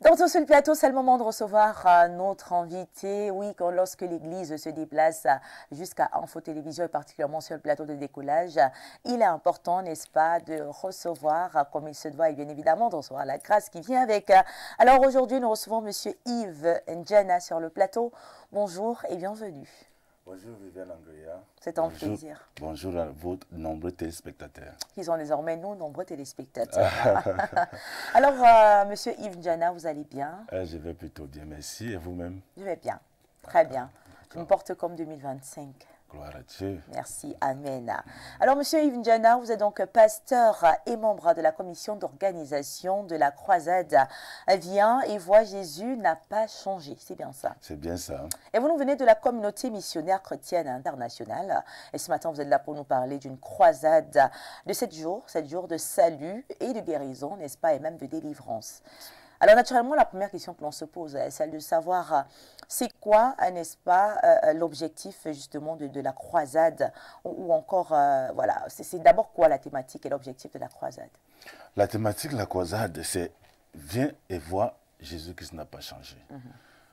Donc sur le plateau, c'est le moment de recevoir notre invité. Oui, lorsque l'Église se déplace jusqu'à Info Télévision et particulièrement sur le plateau de décollage, il est important, n'est-ce pas, de recevoir comme il se doit et bien évidemment de recevoir la grâce qui vient avec. Alors aujourd'hui, nous recevons Monsieur Yves Njana sur le plateau. Bonjour et bienvenue. Bonjour Viviane Angria. C'est un plaisir. Bonjour à vos nombreux téléspectateurs. Ils sont désormais nous, nombreux téléspectateurs. Alors, Monsieur Yves Njana, vous allez bien? Je vais plutôt bien, merci. Et vous-même? Je vais bien, très bien. Je me porte comme 2025. Gloire à Dieu. Merci, Amen. Alors, Monsieur Yves Njana, vous êtes donc pasteur et membre de la commission d'organisation de la croisade Viens et vois Jésus n'a pas changé. C'est bien ça? C'est bien ça. Et vous nous venez de la communauté missionnaire chrétienne internationale. Et ce matin, vous êtes là pour nous parler d'une croisade de 7 jours de salut et de guérison, n'est-ce pas, et même de délivrance. Alors, naturellement, la première question que l'on se pose est celle de savoir c'est quoi, n'est-ce pas, l'objectif justement de la croisade ou encore, voilà, c'est d'abord quoi la thématique et l'objectif de la croisade? La thématique de la croisade, c'est viens et vois Jésus-Christ n'a pas changé.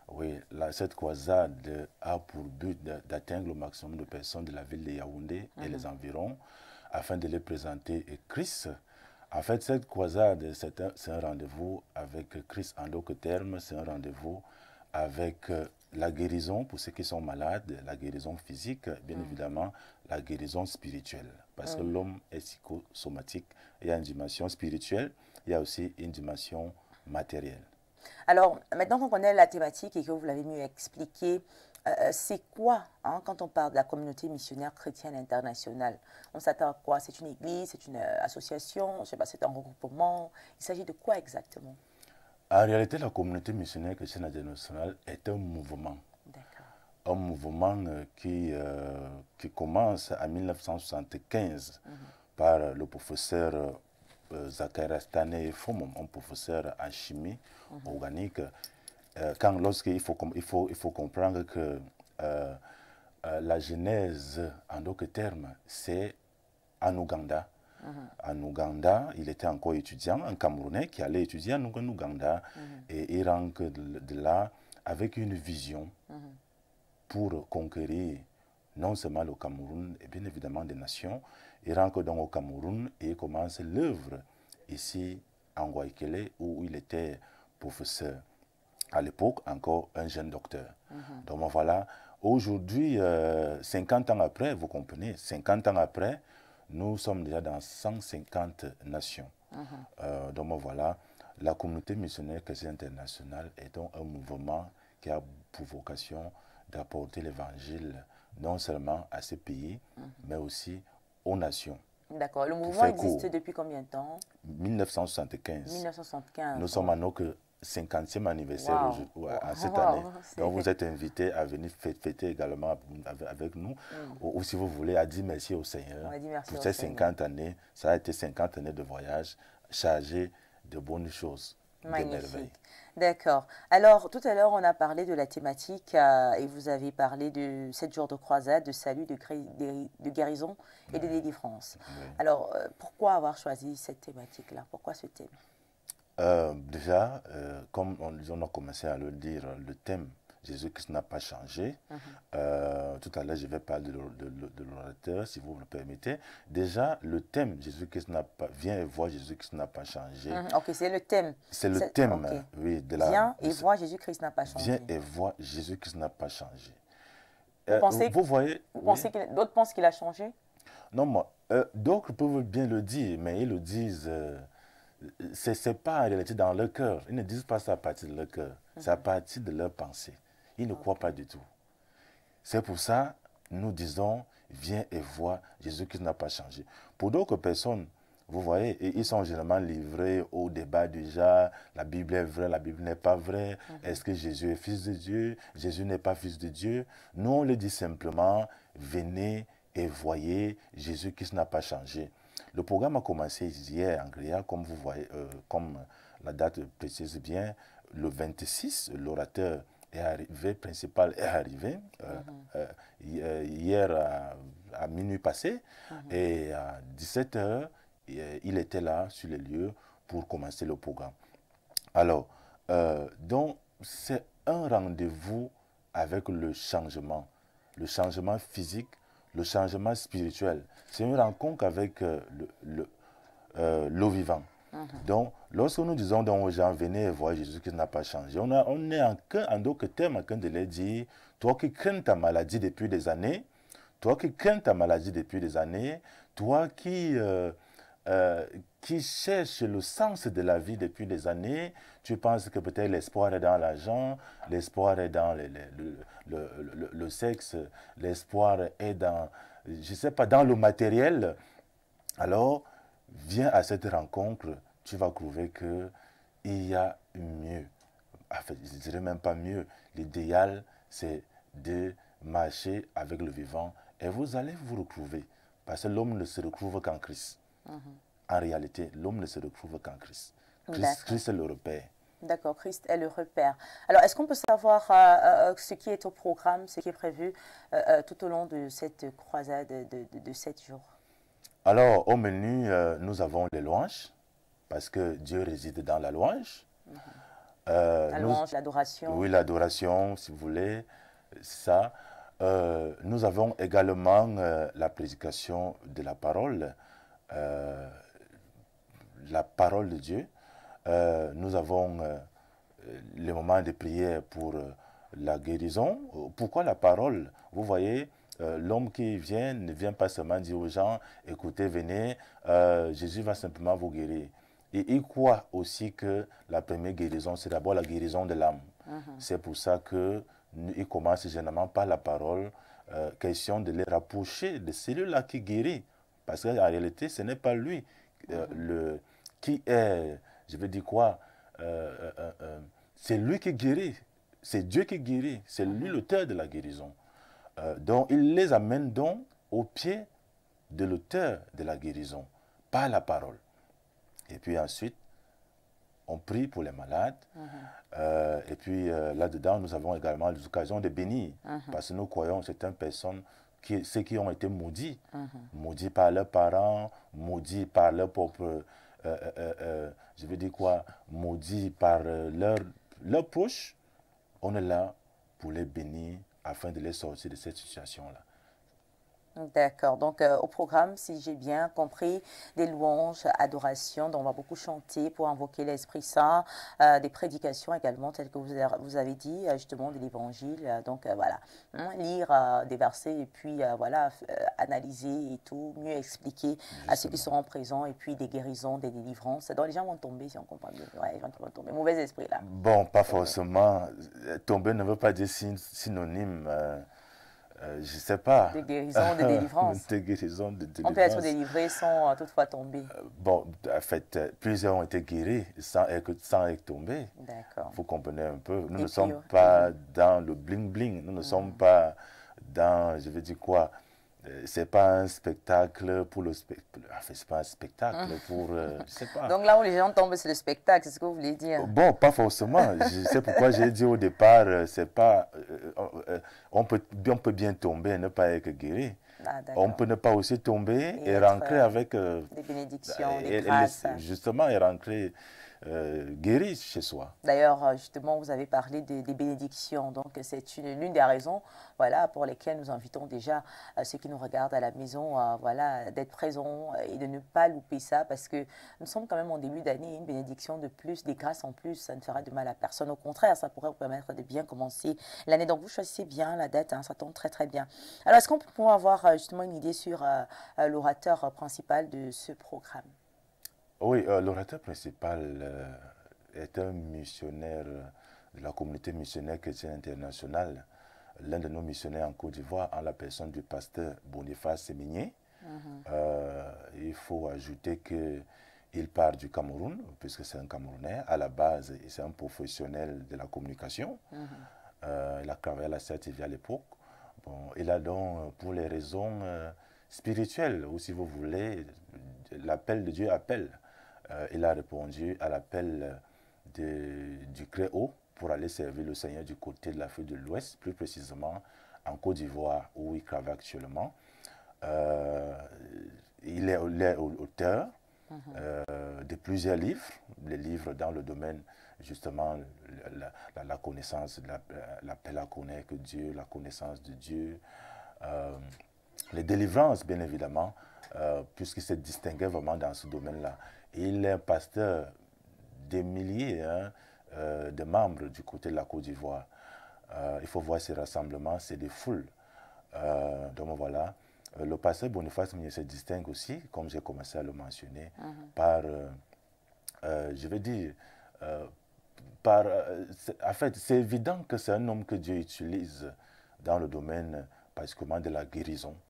Oui, cette croisade a pour but d'atteindre le maximum de personnes de la ville de Yaoundé et les environs afin de les présenter Christ. En fait, cette croisade, c'est un rendez-vous avec Christ en d'autres termes, c'est un rendez-vous avec la guérison pour ceux qui sont malades, la guérison physique, bien évidemment, la guérison spirituelle. Parce que l'homme est psychosomatique, il y a une dimension spirituelle, il y a aussi une dimension matérielle. Alors, maintenant qu'on connaît la thématique et que vous l'avez mieux expliqué, c'est quoi, hein, quand on parle de la communauté missionnaire chrétienne internationale? On s'attend à quoi? C'est une église, c'est une association, je sais pas, c'est un regroupement? Il s'agit de quoi exactement? En réalité, la communauté missionnaire chrétienne internationale est un mouvement. Un mouvement qui commence en 1975 par le professeur Zacharias Tane Fomom, un professeur en chimie organique. Lorsqu'il faut comprendre que la genèse, en d'autres termes, c'est en Ouganda. En Ouganda, il était encore étudiant, un Camerounais qui allait étudier en Ouganda et il rentre de là avec une vision pour conquérir non seulement le Cameroun et bien évidemment des nations. Il rentre donc au Cameroun et il commence l'œuvre ici en Guaykele où il était professeur. À l'époque, encore un jeune docteur. Donc voilà, aujourd'hui, 50 ans après, vous comprenez, 50 ans après, nous sommes déjà dans 150 nations. Donc voilà, la communauté missionnaire chrétienne internationale est donc un mouvement qui a pour vocation d'apporter l'évangile non seulement à ces pays, mais aussi aux nations. D'accord. Le mouvement existe depuis combien de temps? 1975. 1975. Nous sommes à notre 50e anniversaire en cette année. Donc vous êtes invités à venir fêter également avec nous. Ou si vous voulez, à dire merci au Seigneur pour ces 50 années. Ça a été 50 années de voyage chargé de bonnes choses. Magnifique. D'accord. Alors, tout à l'heure, on a parlé de la thématique et vous avez parlé de 7 jours de croisade, de salut, de guérison et de délivrance. Alors, pourquoi avoir choisi cette thématique-là? Pourquoi ce thème? Déjà, comme on a commencé à le dire, le thème Jésus-Christ n'a pas changé. Tout à l'heure, je vais parler de l'orateur, si vous le permettez. Déjà, le thème Jésus-Christ n'a pas, viens et vois Jésus-Christ n'a pas changé. Ok, c'est le thème. C'est le thème, oui, de la. Viens et vois Jésus-Christ n'a pas changé. Viens et vois Jésus-Christ n'a pas changé. Vous pensez que d'autres pensent qu'il a changé? Non, moi, d'autres peuvent bien le dire, mais ils le disent. C'est pas en réalité dans leur cœur. Ils ne disent pas ça à partir de leur cœur. C'est à partir de leur pensée. Ils ne croient pas du tout. C'est pour ça, nous disons, viens et vois, Jésus-Christ n'a pas changé. Pour d'autres personnes, vous voyez, ils sont généralement livrés au débat déjà, la Bible est vraie, la Bible n'est pas vraie, est-ce que Jésus est fils de Dieu, Jésus n'est pas fils de Dieu. Nous, on le dit simplement, venez et voyez, Jésus-Christ n'a pas changé. Le programme a commencé hier en Gréa, comme vous voyez, comme la date précise bien, le 26, l'orateur principal est arrivé hier à minuit passé et à 17 h, il était là sur les lieux pour commencer le programme. Alors, Donc, c'est un rendez-vous avec le changement physique, le changement spirituel. C'est une rencontre avec l'eau vivant. Donc, lorsque nous disons donc aux gens, venez voir Jésus qui n'a pas changé, on est en d'autres termes en train de leur dire, toi qui crains ta maladie depuis des années, toi qui qui cherche le sens de la vie depuis des années, tu penses que peut-être l'espoir est dans l'argent, l'espoir est dans le sexe, l'espoir est dans, je ne sais pas, dans le matériel. Alors, viens à cette rencontre, tu vas trouver qu'il y a mieux. En fait, je ne dirais même pas mieux. L'idéal, c'est de marcher avec le vivant et vous allez vous retrouver. Parce que l'homme ne se retrouve qu'en Christ. En réalité, l'homme ne se retrouve qu'en Christ. Christ est le repère. D'accord, Christ est le repère. Alors, est-ce qu'on peut savoir ce qui est au programme, ce qui est prévu tout au long de cette croisade de 7 jours? Alors, au menu, nous avons les louanges, parce que Dieu réside dans la louange. La louange, l'adoration. Oui, l'adoration, si vous voulez, ça. Nous avons également la prédication de la parole de Dieu. Nous avons les moments de prière pour la guérison. Pourquoi la parole? Vous voyez, l'homme qui vient ne vient pas seulement dire aux gens, écoutez, venez, Jésus va simplement vous guérir. Et il croit aussi que la première guérison, c'est d'abord la guérison de l'âme. C'est pour ça qu'il commence généralement par la parole, question de les rapprocher de celui-là qui guérit. Parce qu'en réalité, ce n'est pas lui qui est, je veux dire quoi, c'est lui qui guérit, c'est Dieu qui guérit, c'est lui l'auteur de la guérison. Donc, il les amène donc au pied de l'auteur de la guérison, par la parole. Et puis ensuite, on prie pour les malades. Et puis là-dedans, nous avons également l'occasion de bénir. Parce que nous croyons que certaines personnes, ceux qui ont été maudits, maudits par leurs parents, maudits par leurs propres, je veux dire quoi, maudits par leurs proches, on est là pour les bénir afin de les sortir de cette situation-là. D'accord. Donc, au programme, si j'ai bien compris, des louanges, adorations, dont on va beaucoup chanter pour invoquer l'Esprit Saint, des prédications également, telles que vous avez dit, justement, de l'Évangile. Donc, voilà, lire des versets et puis, voilà, analyser et tout, mieux expliquer à ceux qui seront présents et puis des guérisons, des délivrances. Donc, les gens vont tomber, si on comprend bien. Ouais, les gens vont tomber. Mauvais esprit, là. Bon, pas forcément. Tomber ne veut pas dire synonyme. Je ne sais pas. De guérison, de délivrance. De guérison, de délivrance. On peut être délivré sans toutefois tomber. Bon, en fait, plusieurs ont été guéris sans être tombés. D'accord. Vous comprenez un peu. Nous ne sommes pas dans le bling-bling. Nous ne sommes pas dans, je veux dire quoi, c'est pas un spectacle pour le spectacle. Enfin, c'est pas un spectacle pour, je sais pas. Donc là où les gens tombent, c'est le spectacle, c'est ce que vous voulez dire? Bon, pas forcément. C'est pourquoi j'ai dit au départ, c'est pas, on peut bien tomber et ne pas être guéri. Ah, on peut ne pas aussi tomber et rentrer avec des bénédictions, des grâces. Justement, et rentrer guéri chez soi. D'ailleurs, justement, vous avez parlé des bénédictions. Donc, c'est l'une des raisons, voilà, pour lesquelles nous invitons déjà ceux qui nous regardent à la maison, voilà, d'être présents et de ne pas louper ça, parce que nous sommes quand même en début d'année. Une bénédiction de plus, des grâces en plus, ça ne fera de mal à personne. Au contraire, ça pourrait vous permettre de bien commencer l'année. Donc, vous choisissez bien la date, hein, ça tombe très très bien. Alors, est-ce qu'on peut avoir justement une idée sur l'orateur principal de ce programme? Oui, l'orateur principal est un missionnaire de la communauté missionnaire chrétienne internationale, l'un de nos missionnaires en Côte d'Ivoire, en la personne du pasteur Boniface Sémigné. Il faut ajouter qu'il part du Cameroun, puisque c'est un Camerounais. À la base, c'est un professionnel de la communication. Il a travaillé à la CRTV à l'époque. Bon, il a donc, pour les raisons spirituelles, ou si vous voulez, l'appel de Dieu appelle. Il a répondu à l'appel du Créo pour aller servir le Seigneur du côté de l'Afrique de l'Ouest, plus précisément en Côte d'Ivoire où il travaille actuellement. Il est auteur de plusieurs livres, les livres dans le domaine justement la connaissance, l'appel à connaître Dieu, la connaissance de Dieu, les délivrances bien évidemment, puisqu'il se distinguait vraiment dans ce domaine-là. Il est pasteur des milliers de membres du côté de la Côte d'Ivoire. Il faut voir ces rassemblements, c'est des foules. Donc voilà, le pasteur Boniface Migné se distingue aussi, comme j'ai commencé à le mentionner, par, je vais dire, en fait, c'est évident que c'est un homme que Dieu utilise dans le domaine particulièrement de la guérison.